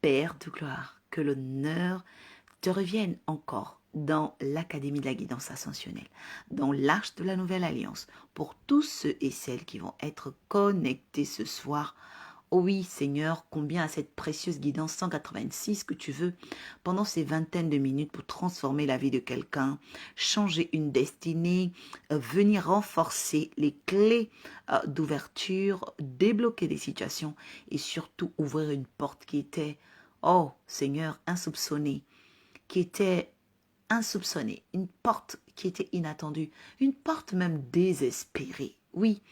Père de gloire, que l'honneur te revienne encore dans l'Académie de la guidance ascensionnelle, dans l'Arche de la Nouvelle Alliance, pour tous ceux et celles qui vont être connectés ce soir. Oh oui, Seigneur, combien à cette précieuse guidance 186 que tu veux pendant ces vingtaines de minutes pour transformer la vie de quelqu'un, changer une destinée, venir renforcer les clés d'ouverture, débloquer des situations et surtout ouvrir une porte qui était, oh Seigneur, insoupçonnée, qui était insoupçonnée, une porte qui était inattendue, une porte même désespérée. Oui,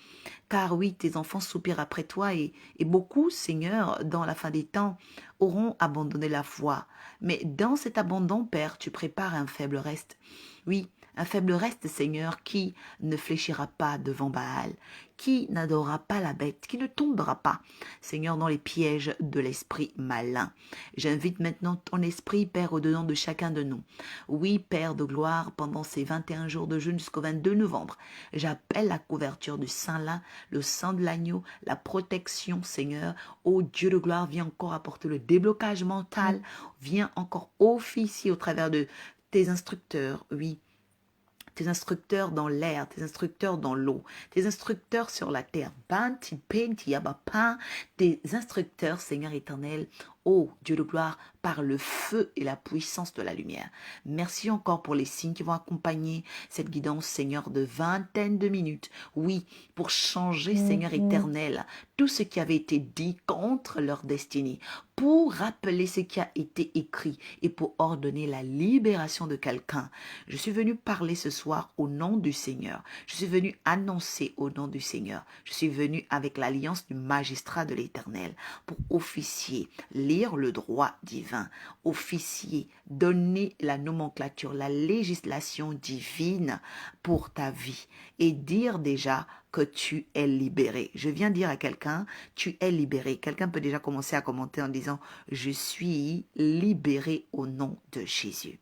car oui, tes enfants soupirent après toi et beaucoup, Seigneur, dans la fin des temps, auront abandonné la foi. Mais dans cet abandon, Père, tu prépares un faible reste. Oui, un faible reste, Seigneur, qui ne fléchira pas devant Baal, qui n'adorera pas la bête, qui ne tombera pas, Seigneur, dans les pièges de l'esprit malin. J'invite maintenant ton esprit, Père, au-dedans de chacun de nous. Oui, Père de gloire, pendant ces 21 jours de jeûne jusqu'au 22 novembre, j'appelle la couverture du Saint-Là, le sang de l'agneau, la protection, Seigneur. Oh Dieu de gloire, viens encore apporter le déblocage mental, viens encore officier au travers de tes instructeurs, oui, tes instructeurs dans l'air, tes instructeurs dans l'eau, tes instructeurs sur la terre, Banti, Penti, Abapa, tes instructeurs, Seigneur éternel, ô Dieu de gloire, par le feu et la puissance de la lumière. Merci encore pour les signes qui vont accompagner cette guidance, Seigneur, de vingtaine de minutes. Oui, pour changer, Seigneur éternel, tout ce qui avait été dit contre leur destinée, pour rappeler ce qui a été écrit et pour ordonner la libération de quelqu'un. Je suis venu parler ce soir au nom du Seigneur. Je suis venu annoncer au nom du Seigneur. Je suis venu avec l'alliance du magistrat de l'Éternel pour officier, lire le droit divin, officier, donner la nomenclature, la législation divine pour ta vie et dire déjà que tu es libéré. Je viens dire à quelqu'un, tu es libéré. Quelqu'un peut déjà commencer à commenter en disant, je suis libéré au nom de Jésus.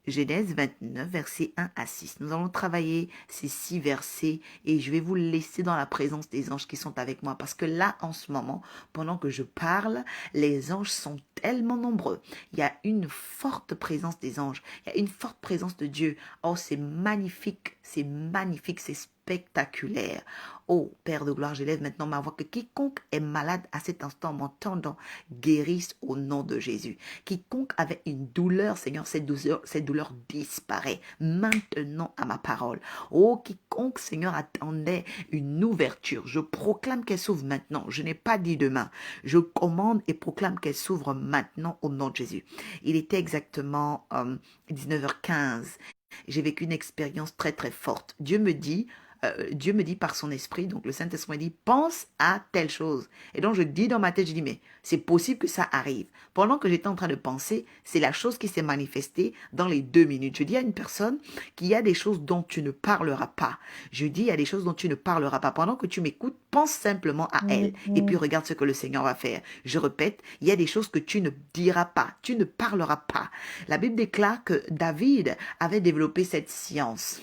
Genèse 29, versets 1 à 6. Nous allons travailler ces 6 versets et je vais vous laisser dans la présence des anges qui sont avec moi parce que là, en ce moment, pendant que je parle, les anges sont tellement nombreux. Il y a une forte présence des anges. Il y a une forte présence de Dieu. Oh, c'est magnifique, c'est spectaculaire. Oh, Père de gloire, j'élève maintenant ma voix que quiconque est malade à cet instant m'entendant guérisse au nom de Jésus. Quiconque avait une douleur, Seigneur, cette douleur disparaît maintenant à ma parole. Oh, quiconque, Seigneur, attendait une ouverture, je proclame qu'elle s'ouvre maintenant. Je n'ai pas dit demain. Je commande et proclame qu'elle s'ouvre maintenant au nom de Jésus. Il était exactement 19h15. J'ai vécu une expérience très très forte. Dieu me dit par son esprit, donc le Saint-Esprit me dit, pense à telle chose. Et donc je dis dans ma tête, je dis, mais c'est possible que ça arrive. Pendant que j'étais en train de penser, c'est la chose qui s'est manifestée dans les 2 minutes. Je dis à une personne qu'il y a des choses dont tu ne parleras pas. Je dis, il y a des choses dont tu ne parleras pas. Pendant que tu m'écoutes, pense simplement à elle. Et puis regarde ce que le Seigneur va faire. Je répète, il y a des choses que tu ne diras pas, tu ne parleras pas. La Bible déclare que David avait développé cette science.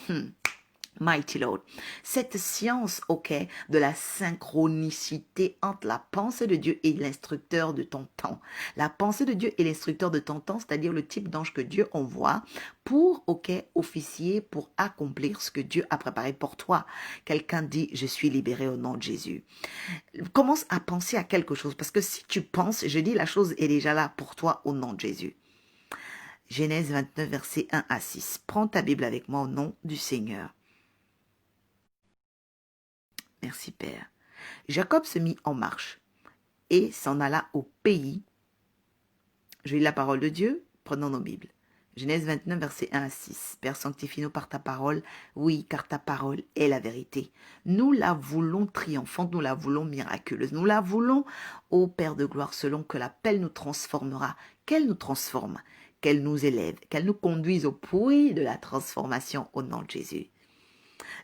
Mighty Lord. Cette science, ok, de la synchronicité entre la pensée de Dieu et l'instructeur de ton temps. La pensée de Dieu et l'instructeur de ton temps, c'est-à-dire le type d'ange que Dieu envoie pour, ok, officier, pour accomplir ce que Dieu a préparé pour toi. Quelqu'un dit, je suis libéré au nom de Jésus. Commence à penser à quelque chose, parce que si tu penses, je dis, la chose est déjà là pour toi au nom de Jésus. Genèse 29, versets 1 à 6. Prends ta Bible avec moi au nom du Seigneur. Merci Père. Jacob se mit en marche et s'en alla au pays. Je lis la parole de Dieu, prenons nos Bibles. Genèse 29, versets 1 à 6. Père, sanctifie-nous par ta parole. Oui, car ta parole est la vérité. Nous la voulons triomphante, nous la voulons miraculeuse. Nous la voulons, ô Père de gloire, selon que l'appel nous transformera. Qu'elle nous transforme, qu'elle nous élève, qu'elle nous conduise au puits de la transformation au nom de Jésus.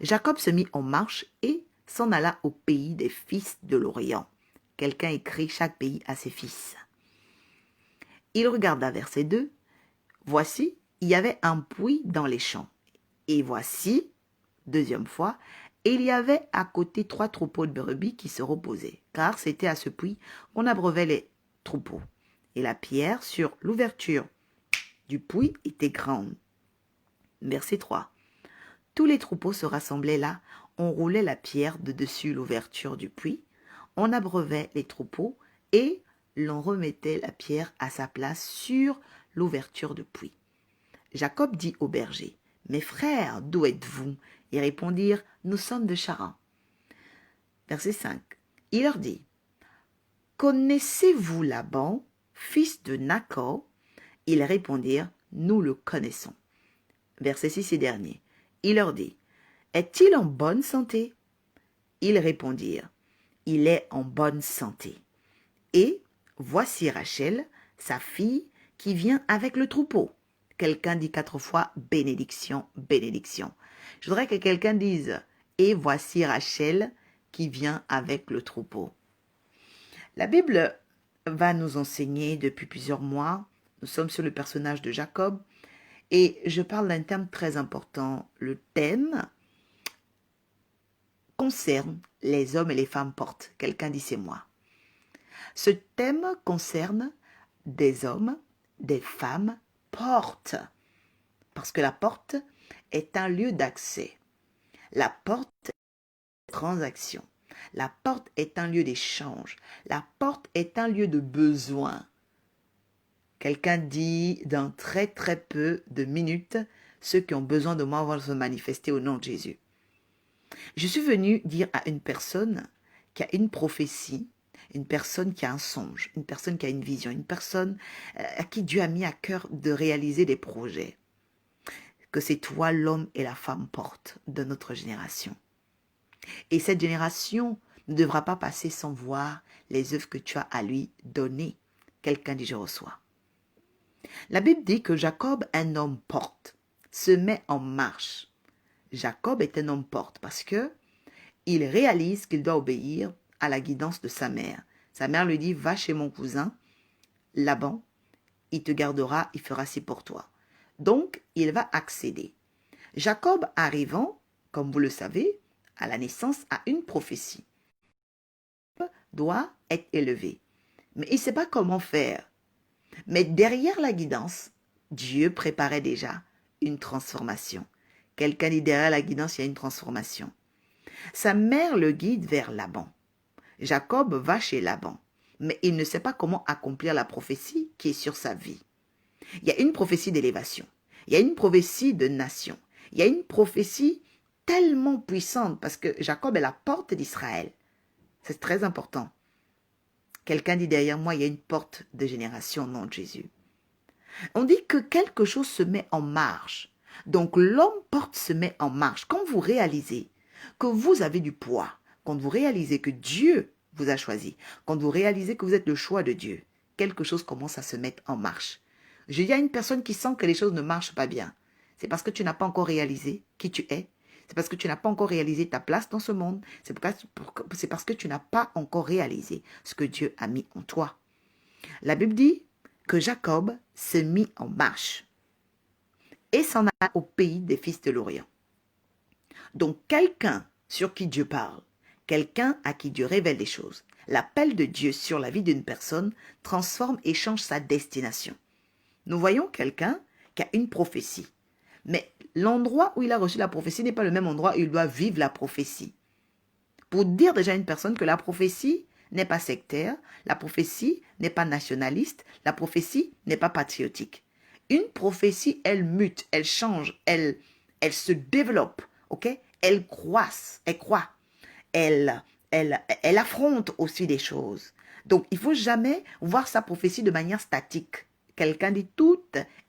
Jacob se mit en marche et s'en alla au pays des fils de l'Orient. Quelqu'un écrit, chaque pays a ses fils. Il regarda verset 2. Voici, il y avait un puits dans les champs. Et voici, deuxième fois, il y avait à côté 3 troupeaux de brebis qui se reposaient, car c'était à ce puits qu'on abreuvait les troupeaux. et la pierre sur l'ouverture du puits était grande. Verset 3. Tous les troupeaux se rassemblaient là, on roulait la pierre de dessus l'ouverture du puits, on abreuvait les troupeaux et l'on remettait la pierre à sa place sur l'ouverture du puits. Jacob dit aux bergers, « Mes frères, d'où êtes-vous » Ils répondirent, « Nous sommes de Charan. » Verset 5. Il leur dit, « Connaissez-vous Laban, fils de Nacor » Ils répondirent, « Nous le connaissons. » Verset 6 et dernier. Il leur dit, « Est-il en bonne santé » Ils répondirent, « Il est en bonne santé. » Et voici Rachel, sa fille, qui vient avec le troupeau. Quelqu'un dit 4 fois « bénédiction, bénédiction ». Je voudrais que quelqu'un dise « Et voici Rachel qui vient avec le troupeau ». La Bible va nous enseigner depuis plusieurs mois. Nous sommes sur le personnage de Jacob. Et je parle d'un thème très important. Le thème concerne les hommes et les femmes portes. Quelqu'un dit c'est moi. Ce thème concerne des hommes, des femmes portes. Parce que la porte est un lieu d'accès. La porte est une transaction. La porte est un lieu d'échange. La porte est un lieu de besoin. Quelqu'un dit dans très très peu de minutes, ceux qui ont besoin de moi vont se manifester au nom de Jésus. Je suis venu dire à une personne qui a une prophétie, une personne qui a un songe, une personne qui a une vision, une personne à qui Dieu a mis à cœur de réaliser des projets, que c'est toi l'homme et la femme porte de notre génération. Et cette génération ne devra pas passer sans voir les œuvres que tu as à lui donner. Quelqu'un dit je reçois. La Bible dit que Jacob, un homme porte, se met en marche. Jacob est un homme porte parce que il réalise qu'il doit obéir à la guidance de sa mère. Sa mère lui dit, va chez mon cousin, Laban, il te gardera, il fera ci pour toi. Donc, il va accéder. Jacob arrivant, comme vous le savez, à la naissance, a une prophétie. Jacob doit être élevé. Mais il ne sait pas comment faire. Mais derrière la guidance, Dieu préparait déjà une transformation. Quelqu'un dit derrière la guidance, il y a une transformation. Sa mère le guide vers Laban. Jacob va chez Laban, mais il ne sait pas comment accomplir la prophétie qui est sur sa vie. Il y a une prophétie d'élévation, il y a une prophétie de nation, il y a une prophétie tellement puissante parce que Jacob est la porte d'Israël. C'est très important. Quelqu'un dit derrière moi, il y a une porte de génération au nom de Jésus. On dit que quelque chose se met en marche. Donc l'homme porte se met en marche. Quand vous réalisez que vous avez du poids, quand vous réalisez que Dieu vous a choisi, quand vous réalisez que vous êtes le choix de Dieu, quelque chose commence à se mettre en marche. Je dis à une personne qui sent que les choses ne marchent pas bien, c'est parce que tu n'as pas encore réalisé qui tu es. C'est parce que tu n'as pas encore réalisé ta place dans ce monde. C'est parce que tu n'as pas encore réalisé ce que Dieu a mis en toi. La Bible dit que Jacob s'est mis en marche et s'en alla au pays des fils de l'Orient. Donc quelqu'un sur qui Dieu parle, quelqu'un à qui Dieu révèle des choses, l'appel de Dieu sur la vie d'une personne transforme et change sa destination. Nous voyons quelqu'un qui a une prophétie. Mais l'endroit où il a reçu la prophétie n'est pas le même endroit où il doit vivre la prophétie. Pour dire déjà à une personne que la prophétie n'est pas sectaire, la prophétie n'est pas nationaliste, la prophétie n'est pas patriotique. Une prophétie, elle mute, elle change, elle se développe, ok? Elle croît, elle affronte aussi des choses. Donc, il ne faut jamais voir sa prophétie de manière statique. Quelqu'un dit tout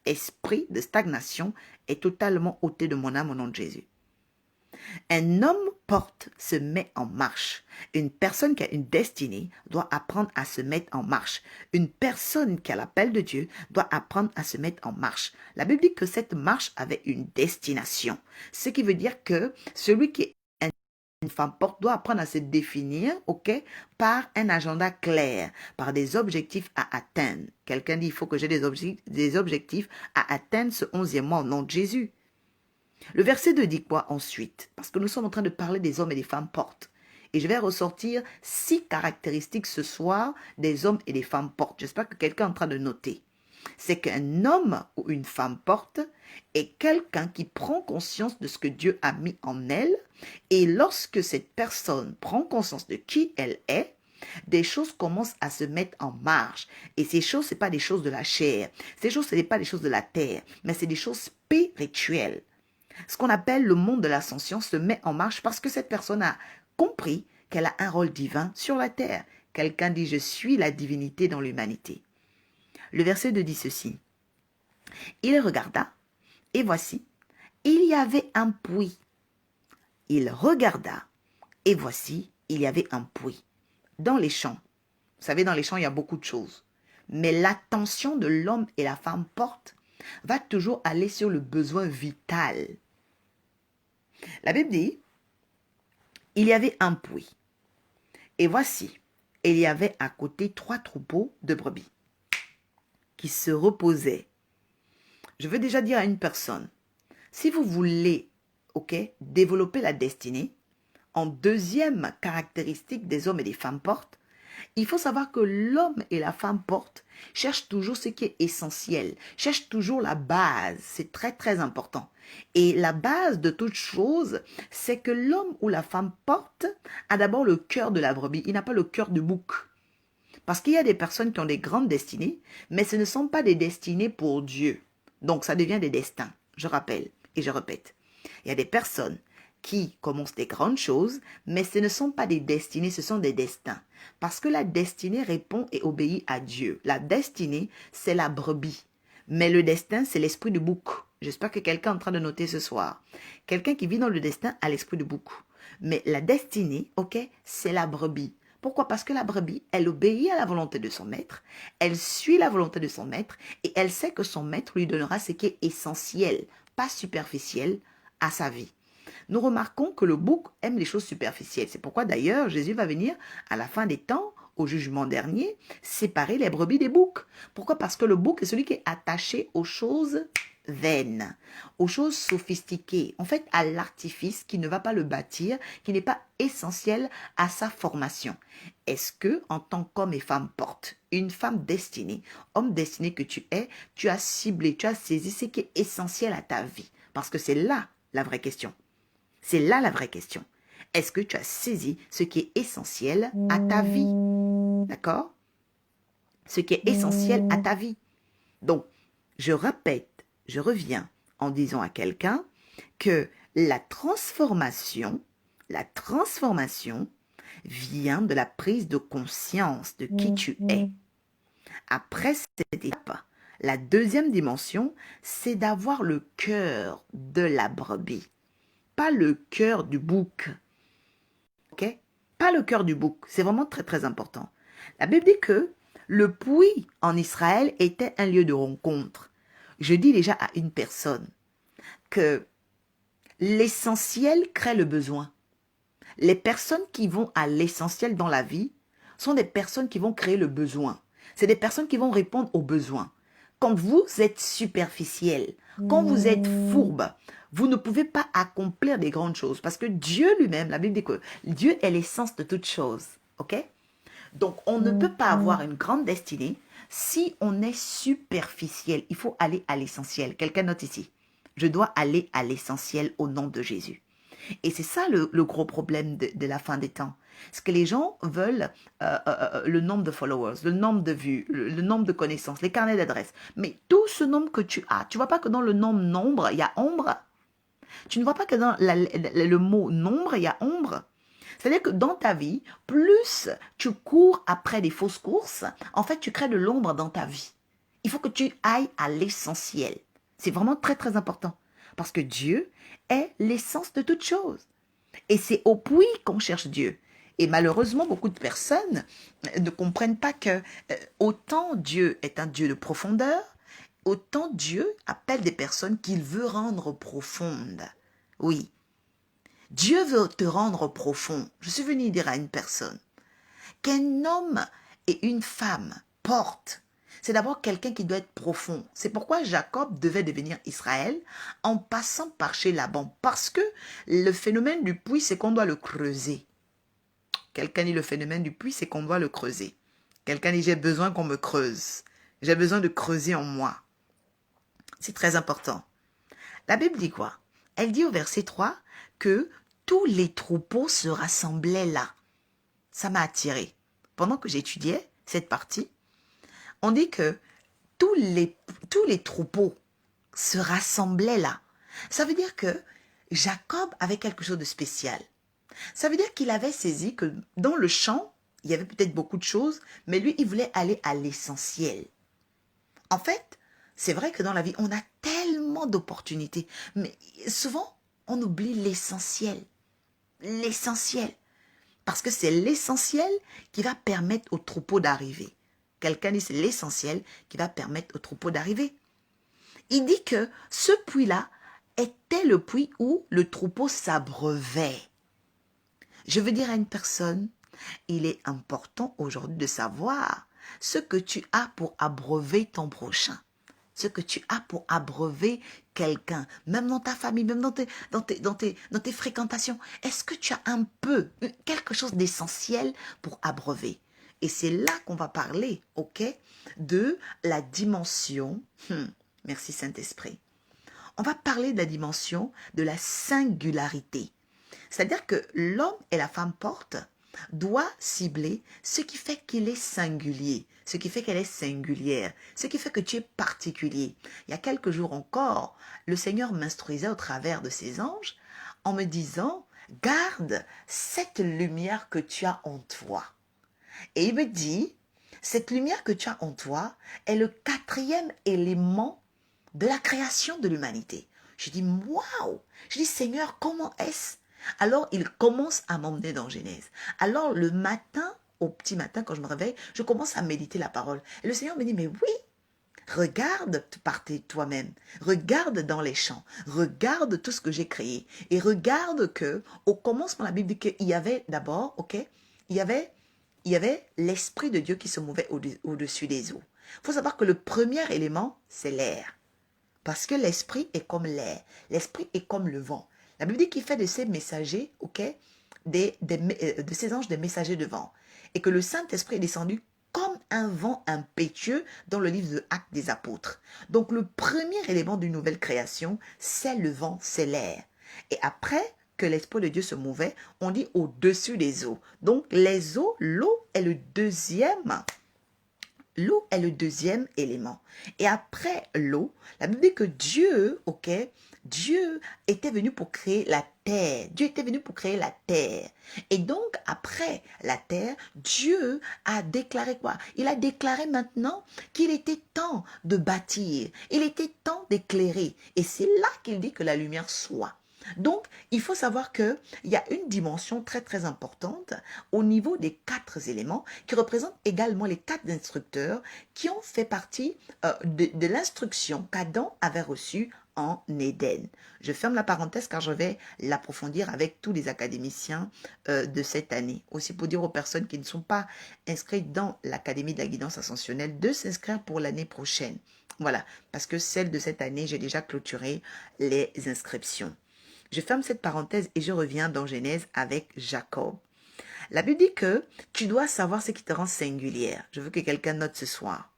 esprit de stagnation est totalement ôté de mon âme au nom de Jésus. Un homme porte se met en marche. Une personne qui a une destinée doit apprendre à se mettre en marche. Une personne qui a l'appel de Dieu doit apprendre à se mettre en marche. La Bible dit que cette marche avait une destination. Ce qui veut dire que celui qui est une femme porte doit apprendre à se définir, ok, par un agenda clair, par des objectifs à atteindre. Quelqu'un dit, il faut que j'ai des objectifs à atteindre ce 11e mois au nom de Jésus. Le verset 2 dit quoi ensuite? Parce que nous sommes en train de parler des hommes et des femmes portes. Et je vais ressortir 6 caractéristiques ce soir des hommes et des femmes portes. J'espère que quelqu'un est en train de noter. C'est qu'un homme ou une femme porte est quelqu'un qui prend conscience de ce que Dieu a mis en elle. Et lorsque cette personne prend conscience de qui elle est, des choses commencent à se mettre en marche. Et ces choses, ce n'est pas des choses de la chair. Ces choses, ce n'est pas des choses de la terre, mais c'est des choses spirituelles. Ce qu'on appelle le monde de l'ascension se met en marche parce que cette personne a compris qu'elle a un rôle divin sur la terre. Quelqu'un dit, je suis la divinité dans l'humanité. Le verset 2 dit ceci. Il regarda, et voici, il y avait un puits. Il regarda, et voici, il y avait un puits. Dans les champs, vous savez, dans les champs, il y a beaucoup de choses. Mais l'attention de l'homme et la femme porte va toujours aller sur le besoin vital. La Bible dit, il y avait un puits. Et voici, il y avait à côté 3 troupeaux de brebis qui se reposaient. Je veux déjà dire à une personne, si vous voulez, développer la destinée, en deuxième caractéristique des hommes et des femmes portes, il faut savoir que l'homme et la femme porte cherchent toujours ce qui est essentiel, cherchent toujours la base. C'est très très important. Et la base de toute chose, c'est que l'homme ou la femme porte a d'abord le cœur de la brebis. Il n'a pas le cœur du bouc. Parce qu'il y a des personnes qui ont des grandes destinées, mais ce ne sont pas des destinées pour Dieu. Donc ça devient des destins. Je rappelle et je répète. Il y a des personnes qui commencent des grandes choses, mais ce ne sont pas des destinées, ce sont des destins. Parce que la destinée répond et obéit à Dieu. La destinée, c'est la brebis. Mais le destin, c'est l'esprit du bouc. J'espère que quelqu'un est en train de noter ce soir. Quelqu'un qui vit dans le destin a l'esprit du bouc. Mais la destinée, c'est la brebis. Pourquoi? Parce que la brebis, elle obéit à la volonté de son maître, elle suit la volonté de son maître et elle sait que son maître lui donnera ce qui est essentiel, pas superficiel, à sa vie. Nous remarquons que le bouc aime les choses superficielles. C'est pourquoi d'ailleurs Jésus va venir à la fin des temps, au jugement dernier, séparer les brebis des boucs. Pourquoi? Parce que le bouc est celui qui est attaché aux choses vaines, aux choses sophistiquées, en fait à l'artifice qui ne va pas le bâtir, qui n'est pas essentiel à sa formation. Est-ce que, en tant qu'homme et femme porte, une femme destinée, homme destiné que tu es, tu as ciblé, tu as saisi ce qui est essentiel à ta vie? Parce que c'est là la vraie question. C'est là la vraie question. Est-ce que tu as saisi ce qui est essentiel à ta vie? D'accord? Ce qui est essentiel à ta vie. Donc, je répète, je reviens en disant à quelqu'un que la transformation vient de la prise de conscience de qui tu es. Après cette étape, la deuxième dimension, c'est d'avoir le cœur de la brebis. Pas le cœur du bouc. Ok? Pas le cœur du bouc. C'est vraiment très très important. La Bible dit que le puits en Israël était un lieu de rencontre. Je dis déjà à une personne que l'essentiel crée le besoin. Les personnes qui vont à l'essentiel dans la vie sont des personnes qui vont créer le besoin. C'est des personnes qui vont répondre aux besoins. Quand vous êtes superficiel, quand vous êtes fourbe, vous ne pouvez pas accomplir des grandes choses. Parce que Dieu lui-même, la Bible dit que Dieu est l'essence de toutes choses. Ok? Donc, on ne peut pas avoir une grande destinée si on est superficiel. Il faut aller à l'essentiel. Quelqu'un note ici. Je dois aller à l'essentiel au nom de Jésus. Et c'est ça le gros problème de la fin des temps. C'est que les gens veulent le nombre de followers, le nombre de vues, le nombre de connaissances, les carnets d'adresses. Mais tout ce nombre que tu as, tu ne vois pas que dans le nombre, il y a ombre. Tu ne vois pas que dans le mot nombre, il y a ombre. C'est-à-dire que dans ta vie, plus tu cours après des fausses courses, en fait, tu crées de l'ombre dans ta vie. Il faut que tu ailles à l'essentiel. C'est vraiment très, très important. Parce que Dieu est l'essence de toute chose. Et c'est au puits qu'on cherche Dieu. Et malheureusement, beaucoup de personnes ne comprennent pas que autant Dieu est un Dieu de profondeur, autant Dieu appelle des personnes qu'il veut rendre profondes. Oui. Dieu veut te rendre profond. Je suis venue dire à une personne qu'un homme et une femme portent. C'est d'abord quelqu'un qui doit être profond. C'est pourquoi Jacob devait devenir Israël en passant par chez Laban. Parce que le phénomène du puits, c'est qu'on doit le creuser. Quelqu'un dit le phénomène du puits, c'est qu'on doit le creuser. Quelqu'un dit j'ai besoin qu'on me creuse. J'ai besoin de creuser en moi. C'est très important. La Bible dit quoi? Elle dit au verset 3 que tous les troupeaux se rassemblaient là. Ça m'a attiré. Pendant que j'étudiais cette partie, on dit que tous les troupeaux se rassemblaient là. Ça veut dire que Jacob avait quelque chose de spécial. Ça veut dire qu'il avait saisi que dans le champ, il y avait peut-être beaucoup de choses, mais lui, il voulait aller à l'essentiel. En fait, c'est vrai que dans la vie, on a tellement d'opportunités, mais souvent, on oublie l'essentiel. L'essentiel. Parce que c'est l'essentiel qui va permettre au troupeau d'arriver. Quelqu'un dit c'est l'essentiel qui va permettre au troupeau d'arriver. Il dit que ce puits-là était le puits où le troupeau s'abreuvait. Je veux dire à une personne, il est important aujourd'hui de savoir ce que tu as pour abreuver ton prochain. Ce que tu as pour abreuver quelqu'un, même dans ta famille, même dans tes fréquentations. Est-ce que tu as un peu, quelque chose d'essentiel pour abreuver? Et c'est là qu'on va parler, ok, de la dimension, merci Saint-Esprit. On va parler de la dimension de la singularité. C'est-à-dire que l'homme et la femme portent doit cibler ce qui fait qu'il est singulier, ce qui fait qu'elle est singulière, ce qui fait que tu es particulier. Il y a quelques jours encore, le Seigneur m'instruisait au travers de ses anges en me disant, garde cette lumière que tu as en toi. Et il me dit, cette lumière que tu as en toi est le quatrième élément de la création de l'humanité. Je dis, waouh! Je dis, Seigneur, comment est-ce? Alors, il commence à m'emmener dans Genèse. Alors, le matin, au petit matin, quand je me réveille, je commence à méditer la parole. Et le Seigneur me dit, mais oui, regarde par toi-même, regarde dans les champs, regarde tout ce que j'ai créé. Et regarde que, au commencement, la Bible dit qu'il y avait d'abord, ok, il y avait l'Esprit de Dieu qui se mouvait au-dessus des eaux. Il faut savoir que le premier élément, c'est l'air. Parce que l'esprit est comme l'air. L'esprit est comme le vent. La Bible dit qu'il fait de ses messagers, ok, de ses anges des messagers de vent. Et que le Saint-Esprit est descendu comme un vent impétueux dans le livre de Actes des Apôtres. Donc le premier élément d'une nouvelle création, c'est le vent, c'est l'air. Et après que l'Esprit de Dieu se mouvait, on dit au-dessus des eaux. Donc les eaux, l'eau est le deuxième. L'eau est le deuxième élément. Et après l'eau, la Bible dit que Dieu, ok, Dieu était venu pour créer la terre. Dieu était venu pour créer la terre. Et donc, après la terre, Dieu a déclaré quoi? Il a déclaré maintenant qu'il était temps de bâtir. Il était temps d'éclairer. Et c'est là qu'il dit que la lumière soit. Donc, il faut savoir qu'il y a une dimension très très importante au niveau des 4 éléments qui représentent également les 4 instructeurs qui ont fait partie de l'instruction qu'Adam avait reçue en Éden. Je ferme la parenthèse car je vais l'approfondir avec tous les académiciens de cette année. Aussi pour dire aux personnes qui ne sont pas inscrites dans l'Académie de la guidance ascensionnelle de s'inscrire pour l'année prochaine. Voilà, parce que celle de cette année, j'ai déjà clôturé les inscriptions. Je ferme cette parenthèse et je reviens dans Genèse avec Jacob. La Bible dit que tu dois savoir ce qui te rend singulière. Je veux que quelqu'un note ce soir.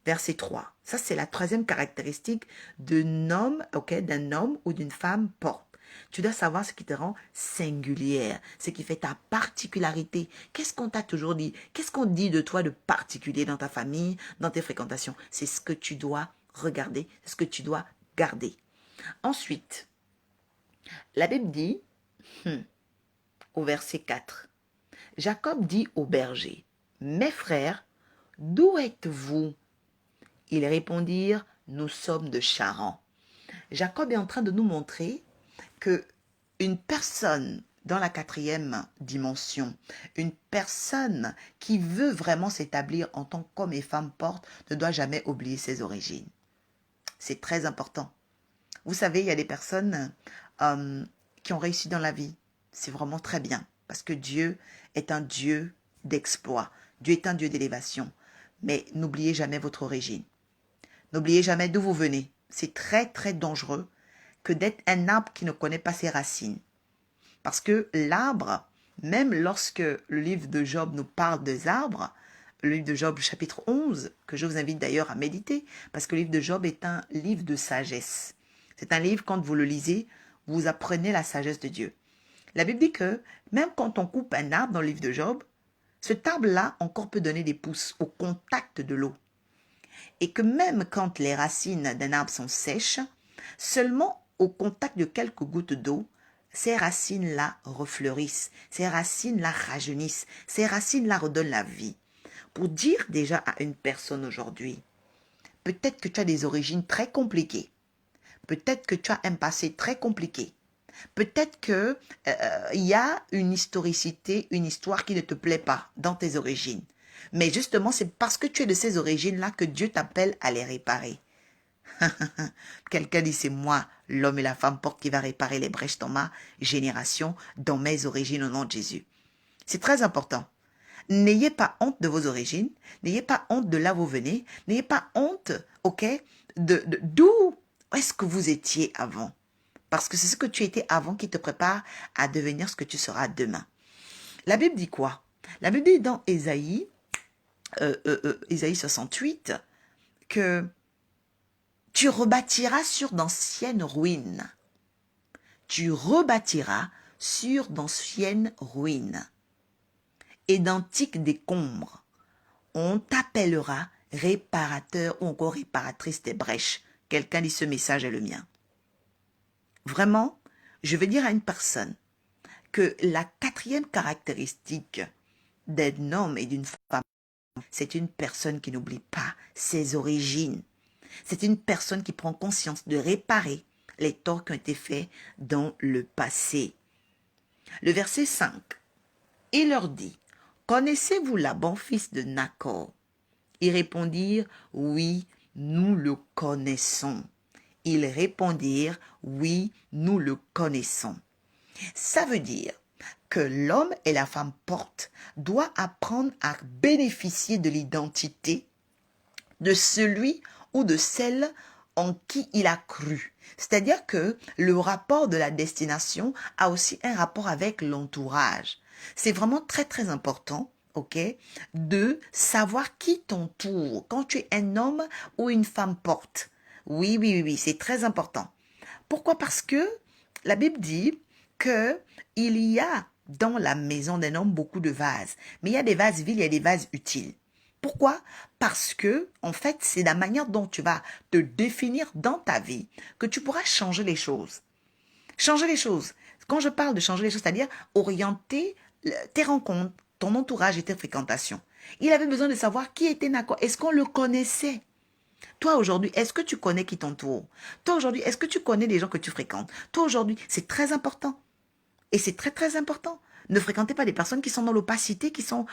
Verset 3. Ça, c'est la 3e caractéristique d'un homme, d'un homme ou d'une femme porte. Tu dois savoir ce qui te rend singulière, ce qui fait ta particularité. Qu'est-ce qu'on t'a toujours dit? Qu'est-ce qu'on dit de toi de particulier dans ta famille, dans tes fréquentations? C'est ce que tu dois regarder, c'est ce que tu dois garder. Ensuite, la Bible dit, au verset 4, Jacob dit aux bergers, « Mes frères, d'où êtes-vous » Ils répondirent, « Nous sommes de Charan. » Jacob est en train de nous montrer que une personne dans la 4e dimension, une personne qui veut vraiment s'établir en tant qu'homme et femme porte, ne doit jamais oublier ses origines. C'est très important. Vous savez, il y a des personnes qui ont réussi dans la vie. C'est vraiment très bien parce que Dieu est un Dieu d'exploit. Dieu est un Dieu d'élévation. Mais n'oubliez jamais votre origine. N'oubliez jamais d'où vous venez. C'est très très dangereux que d'être un arbre qui ne connaît pas ses racines. Parce que l'arbre Même lorsque le livre de Job nous parle des arbres, le livre de Job chapitre 11, que je vous invite d'ailleurs à méditer, parce que le livre de Job est un livre de sagesse. C'est un livre, quand vous le lisez, vous apprenez la sagesse de Dieu. La Bible dit que même quand on coupe un arbre dans le livre de Job, cet arbre-là encore peut donner des pousses au contact de l'eau. Et que même quand les racines d'un arbre sont sèches, seulement au contact de quelques gouttes d'eau, ces racines-là refleurissent, ces racines-là rajeunissent, ces racines-là redonnent la vie. Pour dire déjà à une personne aujourd'hui, peut-être que tu as des origines très compliquées, peut-être que tu as un passé très compliqué, peut-être que y a une historicité, une histoire qui ne te plaît pas dans tes origines. Mais justement, c'est parce que tu es de ces origines-là que Dieu t'appelle à les réparer. Quelqu'un dit, c'est moi, l'homme et la femme porte qui va réparer les brèches dans ma génération, dans mes origines au nom de Jésus. C'est très important. N'ayez pas honte de vos origines, n'ayez pas honte de là où vous venez, n'ayez pas honte, ok, d'où est-ce que vous étiez avant. Parce que c'est ce que tu étais avant qui te prépare à devenir ce que tu seras demain. La Bible dit quoi? La Bible dit dans Ésaïe 68, que tu rebâtiras sur d'anciennes ruines. Tu rebâtiras sur d'anciennes ruines. Et d'antiques décombres. On t'appellera réparateur ou encore réparatrice des brèches. Quelqu'un dit ce message est le mien. Vraiment, je vais dire à une personne que la quatrième caractéristique d'un homme et d'une femme, c'est une personne qui n'oublie pas ses origines. C'est une personne qui prend conscience de réparer les torts qui ont été faits dans le passé. Le verset 5, il leur dit, connaissez-vous Laban, fils de Nacor? Ils répondirent, oui, nous le connaissons. Ils répondirent, oui, nous le connaissons. Ça veut dire que l'homme et la femme portent doivent apprendre à bénéficier de l'identité de celui ou de celle en qui il a cru. C'est-à-dire que le rapport de la destination a aussi un rapport avec l'entourage. C'est vraiment très très important, ok, de savoir qui t'entoure quand tu es un homme ou une femme porte. Oui, oui, oui, oui, c'est très important. Pourquoi? Parce que la Bible dit que il y a dans la maison d'un homme beaucoup de vases. Mais il y a des vases vides, il y a des vases utiles. Pourquoi? Parce que, en fait, c'est la manière dont tu vas te définir dans ta vie que tu pourras changer les choses. Changer les choses. Quand je parle de changer les choses, c'est-à-dire orienter tes rencontres, ton entourage et tes fréquentations. Il avait besoin de savoir qui était Nacor. Est-ce qu'on le connaissait? Toi aujourd'hui, est-ce que tu connais qui t'entoure? Toi aujourd'hui, est-ce que tu connais les gens que tu fréquentes? Toi aujourd'hui, c'est très important. Et c'est très très important. Ne fréquentez pas des personnes qui sont dans l'opacité, qui sont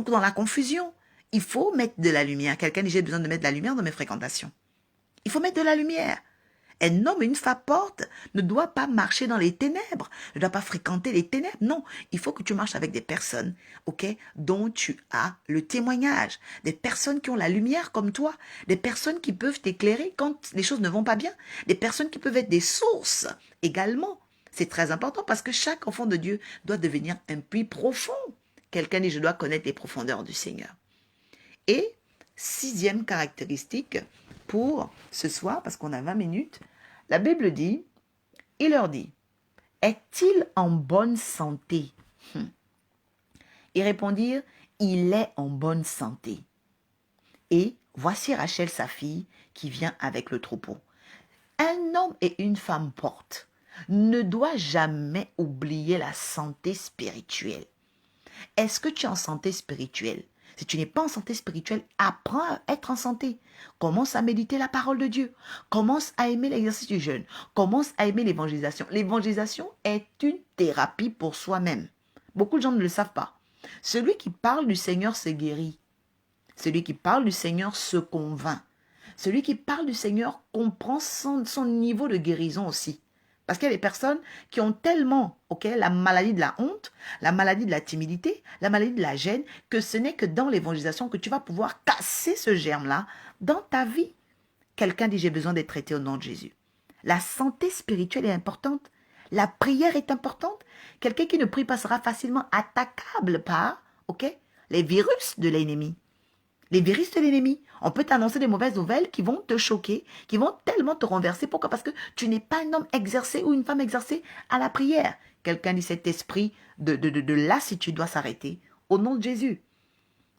dans la confusion. Il faut mettre de la lumière. Quelqu'un dit, j'ai besoin de mettre de la lumière dans mes fréquentations. Il faut mettre de la lumière. Un homme et une femme porte ne doit pas marcher dans les ténèbres, ne doit pas fréquenter les ténèbres. Non, il faut que tu marches avec des personnes, ok, dont tu as le témoignage, des personnes qui ont la lumière comme toi, des personnes qui peuvent t'éclairer quand les choses ne vont pas bien, des personnes qui peuvent être des sources également. C'est très important parce que chaque enfant de Dieu doit devenir un puits profond. Quelqu'un dit, je dois connaître les profondeurs du Seigneur. Et sixième caractéristique pour ce soir, parce qu'on a 20 minutes, la Bible dit, il leur dit, est-il en bonne santé? Ils répondirent, il est en bonne santé. Et voici Rachel, sa fille, qui vient avec le troupeau. Un homme et une femme portent ne doit jamais oublier la santé spirituelle. Est-ce que tu es en santé spirituelle? Si tu n'es pas en santé spirituelle, apprends à être en santé. Commence à méditer la parole de Dieu. Commence à aimer l'exercice du jeûne. Commence à aimer l'évangélisation. L'évangélisation est une thérapie pour soi-même. Beaucoup de gens ne le savent pas. Celui qui parle du Seigneur se guérit. Celui qui parle du Seigneur se convainc. Celui qui parle du Seigneur comprend son niveau de guérison aussi. Parce qu'il y a des personnes qui ont tellement la maladie de la honte, la maladie de la timidité, la maladie de la gêne, que ce n'est que dans l'évangélisation que tu vas pouvoir casser ce germe-là dans ta vie. Quelqu'un dit, j'ai besoin d'être traité au nom de Jésus. La santé spirituelle est importante. La prière est importante. Quelqu'un qui ne prie pas sera facilement attaquable par, ok, les virus de l'ennemi. Les virus de l'ennemi. On peut t'annoncer des mauvaises nouvelles qui vont te choquer, qui vont tellement te renverser. Pourquoi? Parce que tu n'es pas un homme exercé ou une femme exercée à la prière. Quelqu'un dit cet esprit de lassitude doit s'arrêter au nom de Jésus.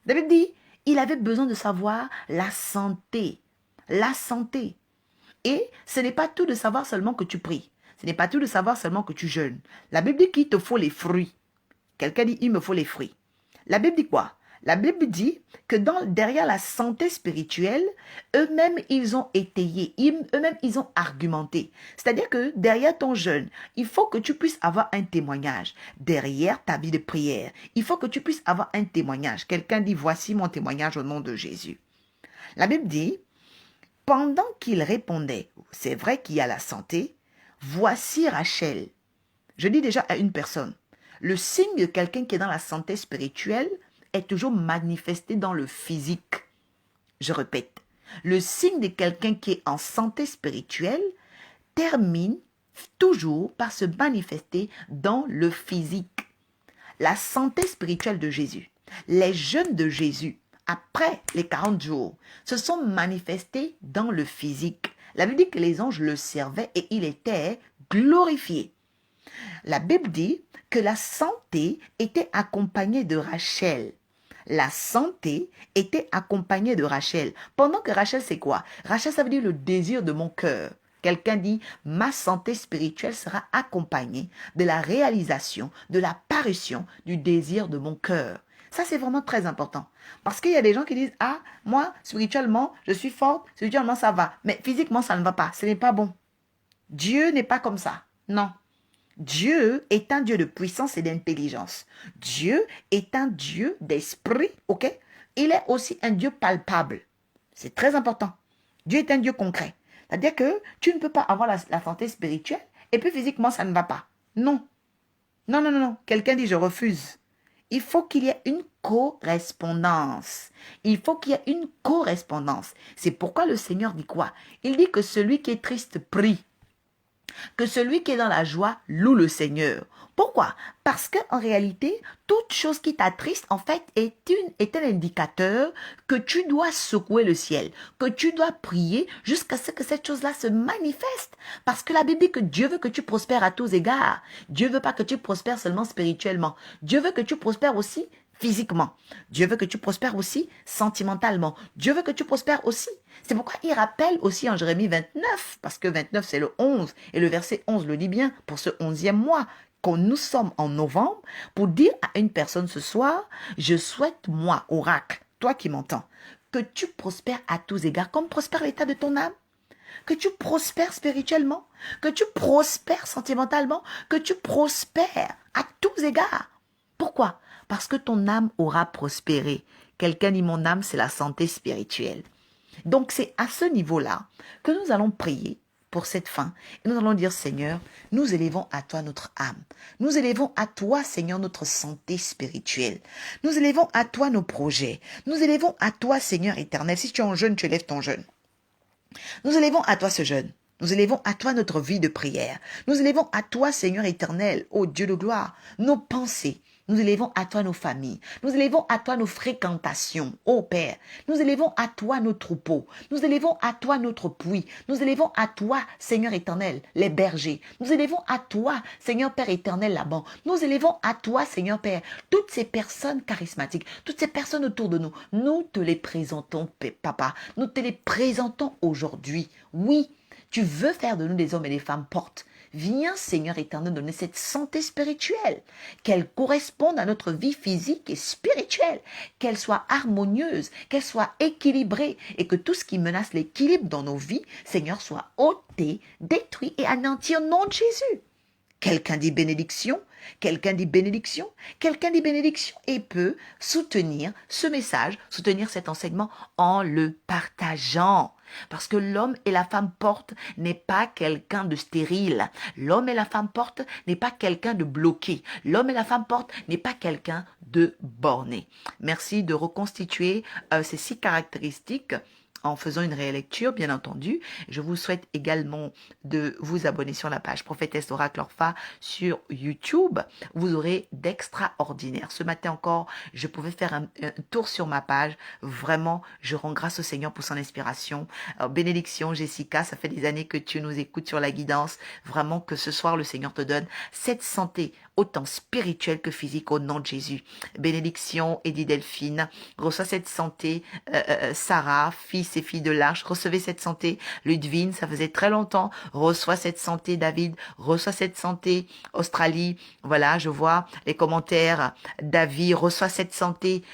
David dit, il avait besoin de savoir la santé. La santé. Et ce n'est pas tout de savoir seulement que tu pries. Ce n'est pas tout de savoir seulement que tu jeûnes. La Bible dit qu'il te faut les fruits. Quelqu'un dit, il me faut les fruits. La Bible dit quoi? La Bible dit que derrière la santé spirituelle, eux-mêmes, ils ont étayé, eux-mêmes, ils ont argumenté. C'est-à-dire que derrière ton jeûne, il faut que tu puisses avoir un témoignage. Derrière ta vie de prière, il faut que tu puisses avoir un témoignage. Quelqu'un dit, voici mon témoignage au nom de Jésus. La Bible dit, pendant qu'il répondait, c'est vrai qu'il y a la santé, voici Rachel. Je dis déjà à une personne, le signe de quelqu'un qui est dans la santé spirituelle est toujours manifesté dans le physique. Je répète, le signe de quelqu'un qui est en santé spirituelle termine toujours par se manifester dans le physique. La santé spirituelle de Jésus, les jeûnes de Jésus, après les 40 jours, se sont manifestés dans le physique. La Bible dit que les anges le servaient et il était glorifié. La Bible dit que la santé était accompagnée de Rachel. La santé était accompagnée de Rachel. Pendant que Rachel, c'est quoi? Rachel, ça veut dire le désir de mon cœur. Quelqu'un dit, ma santé spirituelle sera accompagnée de la réalisation, de l'apparition du désir de mon cœur. Ça, c'est vraiment très important. Parce qu'il y a des gens qui disent, ah, moi, spirituellement, je suis forte, spirituellement, ça va. Mais physiquement, ça ne va pas. Ce n'est pas bon. Dieu n'est pas comme ça. Non. Dieu est un Dieu de puissance et d'intelligence. Dieu est un Dieu d'esprit, ok? Il est aussi un Dieu palpable. C'est très important. Dieu est un Dieu concret. C'est-à-dire que tu ne peux pas avoir la santé spirituelle et puis physiquement, ça ne va pas. Non. Non, non, non, non. Quelqu'un dit, je refuse. Il faut qu'il y ait une correspondance. Il faut qu'il y ait une correspondance. C'est pourquoi le Seigneur dit quoi? Il dit que celui qui est triste prie. Que celui qui est dans la joie loue le Seigneur. Pourquoi? Parce qu'en réalité, toute chose qui t'attriste, en fait, est un indicateur que tu dois secouer le ciel, que tu dois prier jusqu'à ce que cette chose-là se manifeste. Parce que la Bible dit que Dieu veut que tu prospères à tous égards. Dieu ne veut pas que tu prospères seulement spirituellement. Dieu veut que tu prospères aussi physiquement. Dieu veut que tu prospères aussi sentimentalement. Dieu veut que tu prospères aussi. C'est pourquoi il rappelle aussi en Jérémie 29, parce que 29 c'est le 11, et le verset 11 le dit bien, pour ce 11e mois, quand nous sommes en novembre, pour dire à une personne ce soir, je souhaite moi, oracle, toi qui m'entends, que tu prospères à tous égards, comme prospère l'état de ton âme. Que tu prospères spirituellement, que tu prospères sentimentalement, que tu prospères à tous égards. Pourquoi? Parce que ton âme aura prospéré. Quelqu'un dit mon âme, c'est la santé spirituelle. Donc c'est à ce niveau-là que nous allons prier pour cette fin. Et nous allons dire, Seigneur, nous élevons à toi notre âme. Nous élevons à toi, Seigneur, notre santé spirituelle. Nous élevons à toi nos projets. Nous élevons à toi, Seigneur éternel. Si tu es en jeûne, tu élèves ton jeûne. Nous élevons à toi ce jeûne. Nous élevons à toi notre vie de prière. Nous élevons à toi, Seigneur éternel, ô Dieu de gloire, nos pensées. Nous élevons à toi nos familles. Nous élevons à toi nos fréquentations, ô Père. Nous élevons à toi nos troupeaux. Nous élevons à toi notre puits. Nous élevons à toi, Seigneur éternel, les bergers. Nous élevons à toi, Seigneur Père éternel, là-bas. Nous élevons à toi, Seigneur Père, toutes ces personnes charismatiques, toutes ces personnes autour de nous. Nous te les présentons, Papa. Nous te les présentons aujourd'hui. Oui, tu veux faire de nous des hommes et des femmes fortes. Viens, Seigneur éternel, donner cette santé spirituelle, qu'elle corresponde à notre vie physique et spirituelle, qu'elle soit harmonieuse, qu'elle soit équilibrée et que tout ce qui menace l'équilibre dans nos vies, Seigneur, soit ôté, détruit et anéanti au nom de Jésus. Quelqu'un dit bénédiction, quelqu'un dit bénédiction, quelqu'un dit bénédiction et peut soutenir ce message, soutenir cet enseignement en le partageant. Parce que l'homme et la femme porte n'est pas quelqu'un de stérile. L'homme et la femme porte n'est pas quelqu'un de bloqué. L'homme et la femme porte n'est pas quelqu'un de borné. Merci de reconstituer ces 6 caractéristiques en faisant une rélecture, bien entendu. Je vous souhaite également de vous abonner sur la page Prophétesse Oracle Orpha sur YouTube. Vous aurez d'extraordinaire. Ce matin encore, je pouvais faire un tour sur ma page. Vraiment, je rends grâce au Seigneur pour son inspiration. Alors, bénédiction, Jessica, ça fait des années que tu nous écoutes sur la guidance. Vraiment que ce soir, le Seigneur te donne cette santé, autant spirituelle que physique, au nom de Jésus. Bénédiction, Eddie Delphine, reçois cette santé. Sarah, fils et filles de l'Arche, recevez cette santé. Ludwine, ça faisait très longtemps, reçois cette santé. David, reçois cette santé. Australie, voilà, je vois les commentaires. David, reçois cette santé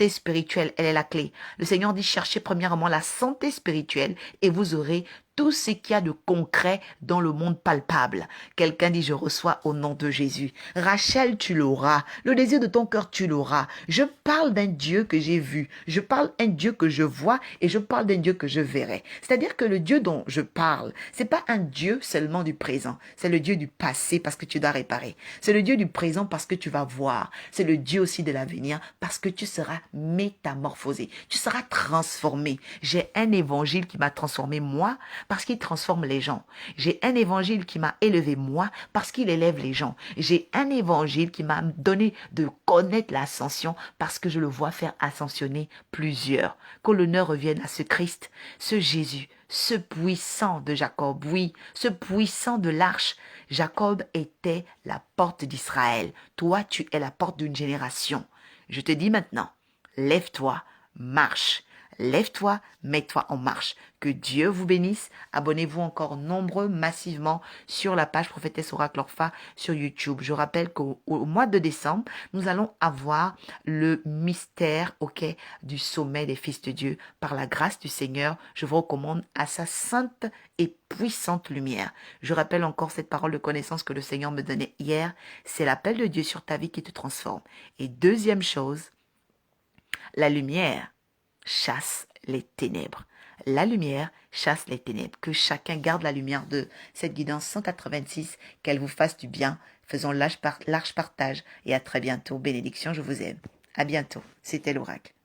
spirituelle, elle est la clé. Le Seigneur dit, cherchez premièrement la santé spirituelle et vous aurez tout ce qu'il y a de concret dans le monde palpable. Quelqu'un dit, je reçois au nom de Jésus. Rachel, tu l'auras. Le désir de ton cœur, tu l'auras. Je parle d'un Dieu que j'ai vu. Je parle d'un Dieu que je vois et je parle d'un Dieu que je verrai. C'est-à-dire que le Dieu dont je parle, c'est pas un Dieu seulement du présent. C'est le Dieu du passé parce que tu dois réparer. C'est le Dieu du présent parce que tu vas voir. C'est le Dieu aussi de l'avenir parce que tu seras métamorphosé. Tu seras transformé. J'ai un évangile qui m'a transformé moi parce qu'il transforme les gens. J'ai un évangile qui m'a élevé moi parce qu'il élève les gens. J'ai un évangile qui m'a donné de connaître l'ascension parce que je le vois faire ascensionner plusieurs. Que l'honneur revienne à ce Christ, ce Jésus, ce puissant de Jacob, oui, ce puissant de l'arche. Jacob était la porte d'Israël. Toi, tu es la porte d'une génération. Je te dis maintenant, lève-toi, marche. Lève-toi, mets-toi en marche. Que Dieu vous bénisse. Abonnez-vous encore nombreux, massivement, sur la page Prophétesse Oracle Orpha sur YouTube. Je rappelle qu'au mois de décembre, nous allons avoir le mystère, du sommet des fils de Dieu. Par la grâce du Seigneur, je vous recommande à sa sainte et puissante lumière. Je rappelle encore cette parole de connaissance que le Seigneur me donnait hier. C'est l'appel de Dieu sur ta vie qui te transforme. Et deuxième chose, la lumière chasse les ténèbres. La lumière chasse les ténèbres. Que chacun garde la lumière de cette guidance 186, qu'elle vous fasse du bien. Faisons large partage et à très bientôt. Bénédiction, je vous aime. À bientôt. C'était l'oracle.